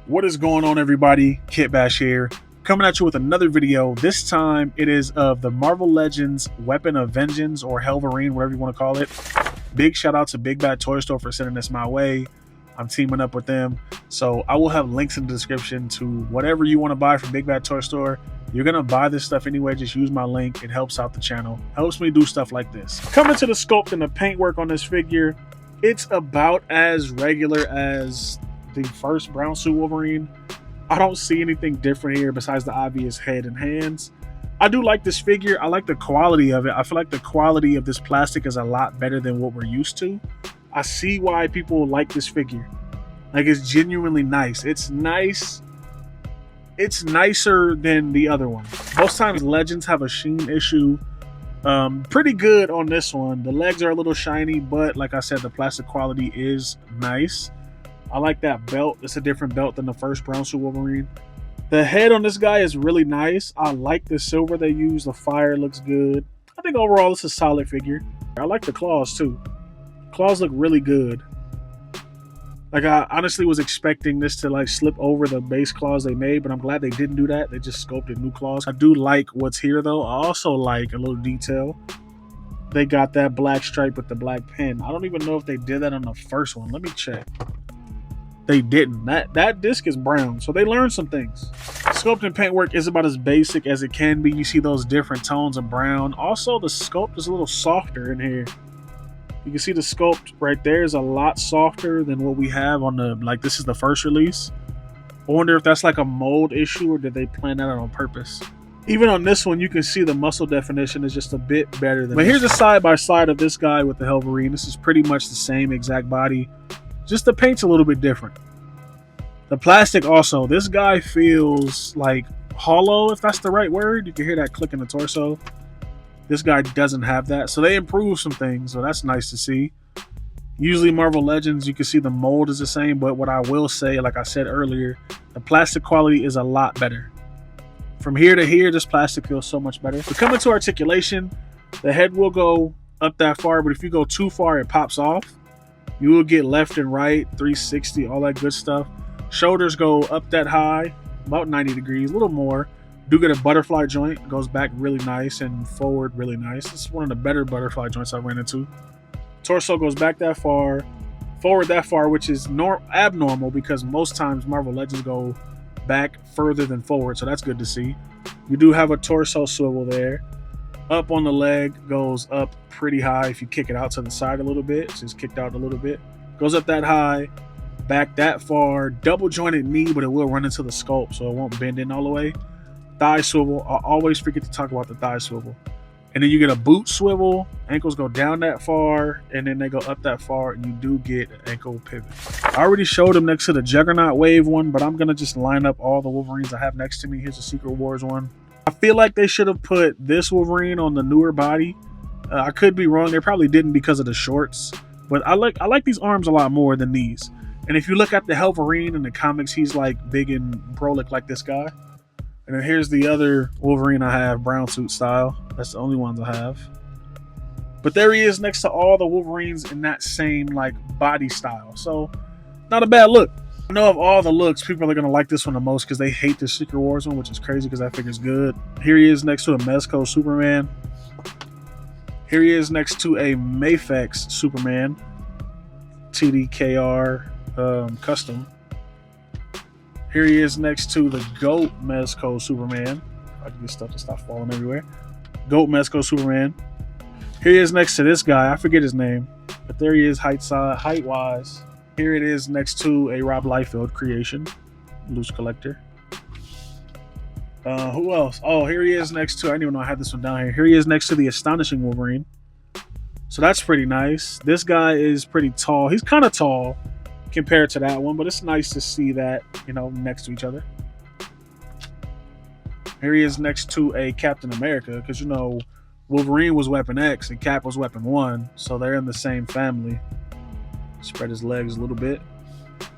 What is going on, everybody? Kitbash here, coming at you with another video. This time it is of the Marvel Legends Weapon of Vengeance, or Wolverine, whatever you want to call it. Big shout out to Bigbadtoystore for sending this my way. I'm teaming up with them, so I will have links in the description to whatever you want to buy from Bigbadtoystore. You're gonna buy this stuff anyway, just use my link. It helps out the channel, helps me do stuff like this. Coming to the sculpt and the paintwork on this figure, it's about as regular as the first brown suit Wolverine. I don't see anything different here besides the obvious head and hands. I do like this figure. I like the quality of it. I feel like the quality of this plastic is a lot better than what we're used to. I see why people like this figure. Like, it's genuinely nice. It's nice. It's nicer than the other one. Most times Legends have a sheen issue. Pretty good on this one. The legs are a little shiny, but like I said, the plastic quality is nice. I like that belt. It's a different belt than the first brown suit Wolverine. The head on this guy is really nice. I like the silver they use. The fire looks good. I think overall it's a solid figure. I like the claws too. Claws look really good. Like, I honestly was expecting this to like slip over the base claws they made, but I'm glad they didn't do that. They just sculpted new claws. I do like what's here though. I also like a little detail. They got that black stripe with the black pin. I don't even know if they did that on the first one. Let me check. They didn't. That disc is brown, so they learned some things. Sculpt and paintwork is about as basic as it can be. You see those different tones of brown. Also, the sculpt is a little softer in here. You can see the sculpt right there is a lot softer than what we have on the, like, this is the first release. I wonder if that's like a mold issue, or did they plan that out on purpose? Even on this one, you can see the muscle definition is just a bit better than. But here's a side by side of this guy with the Wolverine. This is pretty much the same exact body. Just the paint's a little bit different. The plastic also, this guy feels like hollow, if that's the right word. You can hear that click in the torso. This guy doesn't have that. So they improved some things, so that's nice to see. Usually Marvel Legends, you can see the mold is the same, but what I will say, like I said earlier, the plastic quality is a lot better. From here to here, this plastic feels so much better. But coming to articulation, the head will go up that far, but if you go too far, it pops off. You will get left and right, 360, all that good stuff. Shoulders go up that high, about 90 degrees, a little more. Do get a butterfly joint, goes back really nice, and forward really nice. This is one of the better butterfly joints I ran into. Torso goes back that far, forward that far, which is abnormal because most times Marvel Legends go back further than forward, so that's good to see. You do have a torso swivel there. Up on the leg, goes up pretty high. If you kick it out to the side a little bit, it's just kicked out a little bit. Goes up that high, back that far. Double jointed knee, but it will run into the sculpt, so it won't bend in all the way. Thigh swivel. I always forget to talk about the thigh swivel. And then you get a boot swivel. Ankles go down that far, and then they go up that far, and you do get an ankle pivot. I already showed them next to the Juggernaut Wave one, but I'm going to just line up all the Wolverines I have next to me. Here's the Secret Wars one. I feel like they should have put this Wolverine on the newer body. I could be wrong. They probably didn't because of the shorts. But I like these arms a lot more than these. And if you look at the Wolverine in the comics, he's like big and brolic like this guy. And then here's the other Wolverine I have, brown suit style. That's the only ones I have. But there he is next to all the Wolverines in that same like body style. So not a bad look. I know of all the looks, people are going to like this one the most because they hate the Secret Wars one, which is crazy because that figure's good. Here he is next to a Mezco Superman. Here he is next to a Mafex Superman. TDKR custom. Here he is next to the Goat Mezco Superman. I can get stuff to stop falling everywhere. Goat Mezco Superman. Here he is next to this guy. I forget his name, but there he is height-wise. Here it is next to a Rob Liefeld creation, loose collector. Who else? Oh, here he is next to, I didn't even know I had this one down here. Here he is next to the Astonishing Wolverine. So that's pretty nice. This guy is pretty tall. He's kind of tall compared to that one, but it's nice to see that, you know, next to each other. Here he is next to a Captain America, because, you know, Wolverine was Weapon X and Cap was Weapon 1, so they're in the same family. Spread his legs a little bit.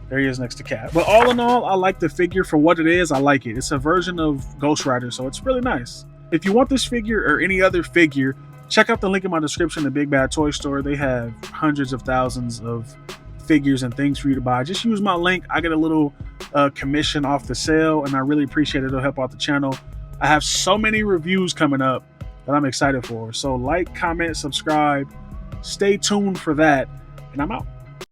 There he is next to Cap. But all in all, I like the figure for what it is. I like it. It's a version of Ghost Rider, so it's really nice. If you want this figure or any other figure, check out the link in my description to Bigbadtoystore. They have hundreds of thousands of figures and things for you to buy. Just use my link. I get a little commission off the sale, and I really appreciate it. It'll help out the channel. I have so many reviews coming up that I'm excited for. So like, comment, subscribe. Stay tuned for that, and I'm out.